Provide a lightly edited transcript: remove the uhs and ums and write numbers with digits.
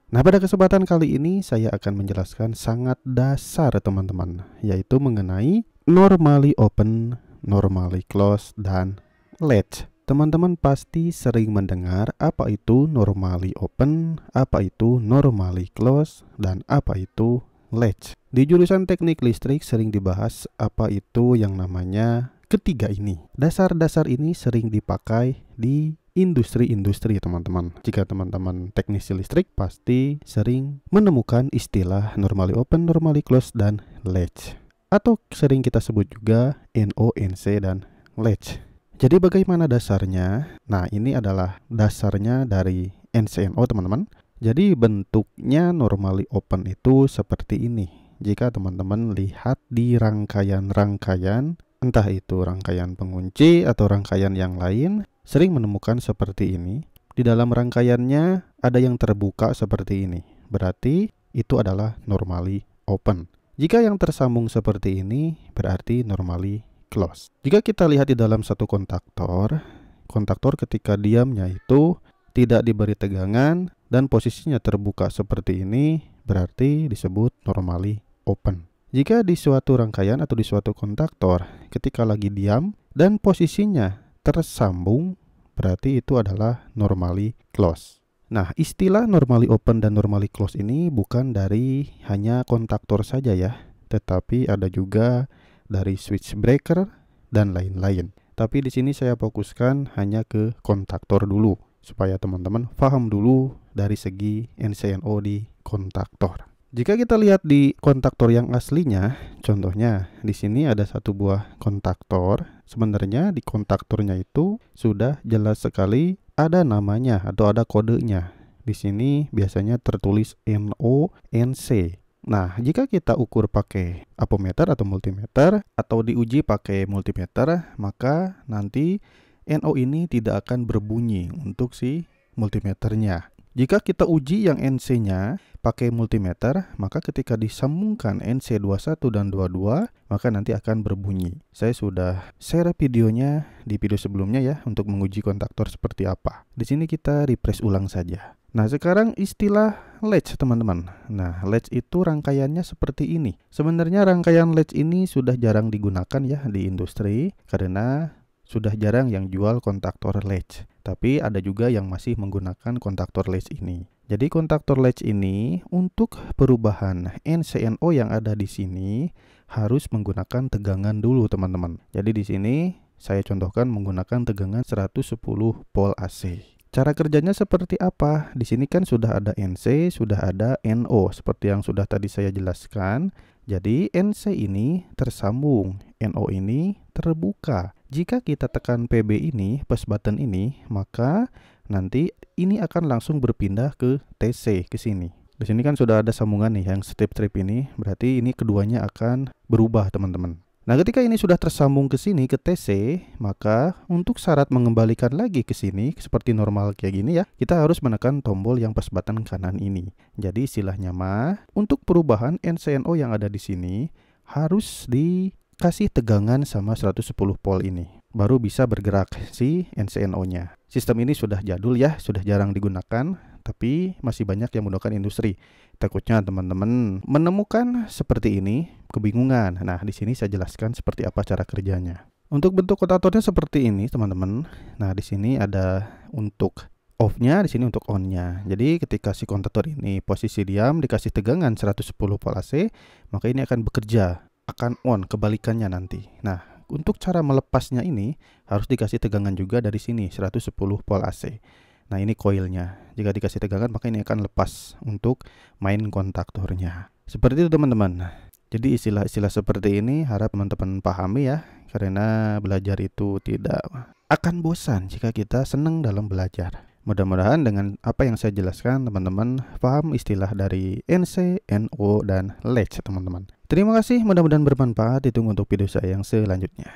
Nah, pada kesempatan kali ini saya akan menjelaskan sangat dasar teman-teman, yaitu mengenai normally open, normally close, dan latch. Teman-teman pasti sering mendengar apa itu normally open, apa itu normally close, dan apa itu latch. Di jurusan teknik listrik sering dibahas apa itu yang namanya ketiga ini. Dasar-dasar ini sering dipakai di industri-industri teman-teman. Jika teman-teman teknisi listrik pasti sering menemukan istilah normally open, normally close, dan latch. Atau sering kita sebut juga NO, NC, dan latch. Jadi bagaimana dasarnya? Nah, ini adalah dasarnya dari NCNO teman-teman. Jadi bentuknya normally open itu seperti ini. Jika teman-teman lihat di rangkaian-rangkaian, entah itu rangkaian pengunci atau rangkaian yang lain, sering menemukan seperti ini. Di dalam rangkaiannya ada yang terbuka seperti ini. Berarti itu adalah normally open. Jika yang tersambung seperti ini, berarti normally close. Jika kita lihat di dalam satu kontaktor ketika diamnya itu tidak diberi tegangan dan posisinya terbuka seperti ini, berarti disebut normally open. Jika di suatu rangkaian atau di suatu kontaktor ketika lagi diam dan posisinya tersambung, berarti itu adalah normally close. Nah, istilah normally open dan normally close ini bukan dari hanya kontaktor saja ya, tetapi ada juga dari switch breaker dan lain-lain. Tapi di sini saya fokuskan hanya ke kontaktor dulu supaya teman-teman paham dulu dari segi NCNO di kontaktor. Jika kita lihat di kontaktor yang aslinya, contohnya di sini ada satu buah kontaktor. Sebenarnya di kontaktornya itu sudah jelas sekali ada namanya atau ada kodenya. Di sini biasanya tertulis NO, NC. Nah, jika kita ukur pakai ampermeter atau multimeter atau diuji pakai multimeter, maka nanti NO ini tidak akan berbunyi untuk si multimeternya. Jika kita uji yang NC-nya pakai multimeter, maka ketika disambungkan NC 21 dan 22, maka nanti akan berbunyi. Saya sudah share videonya di video sebelumnya ya untuk menguji kontaktor seperti apa. Di sini kita refresh ulang saja. Nah, sekarang istilah latch teman-teman. Nah, latch itu rangkaiannya seperti ini. Sebenarnya rangkaian latch ini sudah jarang digunakan ya di industri karena sudah jarang yang jual kontaktor latch. Tapi ada juga yang masih menggunakan kontaktor latch ini. Jadi kontaktor latch ini untuk perubahan NCNO yang ada di sini harus menggunakan tegangan dulu teman-teman. Jadi di sini saya contohkan menggunakan tegangan 110 volt AC. Cara kerjanya seperti apa? Di sini kan sudah ada NC, sudah ada NO seperti yang sudah tadi saya jelaskan. Jadi NC ini tersambung, NO ini terbuka. Jika kita tekan PB ini, push button ini, maka nanti ini akan langsung berpindah ke TC ke sini. Di sini kan sudah ada sambungan nih yang strip-strip ini, berarti ini keduanya akan berubah teman-teman. Nah, ketika ini sudah tersambung ke sini ke TC, maka untuk syarat mengembalikan lagi ke sini seperti normal kayak gini ya, kita harus menekan tombol yang push button kanan ini. Jadi istilahnya mah untuk perubahan NCNO yang ada di sini harus dikasih tegangan sama 110 volt ini. Baru bisa bergerak si NCNO-nya. Sistem ini sudah jadul ya, sudah jarang digunakan, tapi masih banyak yang menggunakan industri. Takutnya teman-teman menemukan seperti ini kebingungan. Nah, di sini saya jelaskan seperti apa cara kerjanya. Untuk bentuk kontaktornya seperti ini, teman-teman. Nah, di sini ada untuk off-nya, di sini untuk on-nya. Jadi, ketika si kontaktor ini posisi diam dikasih tegangan 110 volt AC, maka ini akan bekerja, akan on, kebalikannya nanti. Nah, untuk cara melepasnya ini harus dikasih tegangan juga dari sini 110 volt AC. Nah, ini koilnya. Jika dikasih tegangan maka ini akan lepas untuk main kontaktornya. Seperti itu teman-teman. Jadi istilah-istilah seperti ini harap teman-teman pahami ya. Karena belajar itu tidak akan bosan jika kita senang dalam belajar. Mudah-mudahan dengan apa yang saya jelaskan teman-teman paham istilah dari NC, NO, dan latch teman-teman. Terima kasih, mudah-mudahan bermanfaat. Ditunggu untuk video saya yang selanjutnya.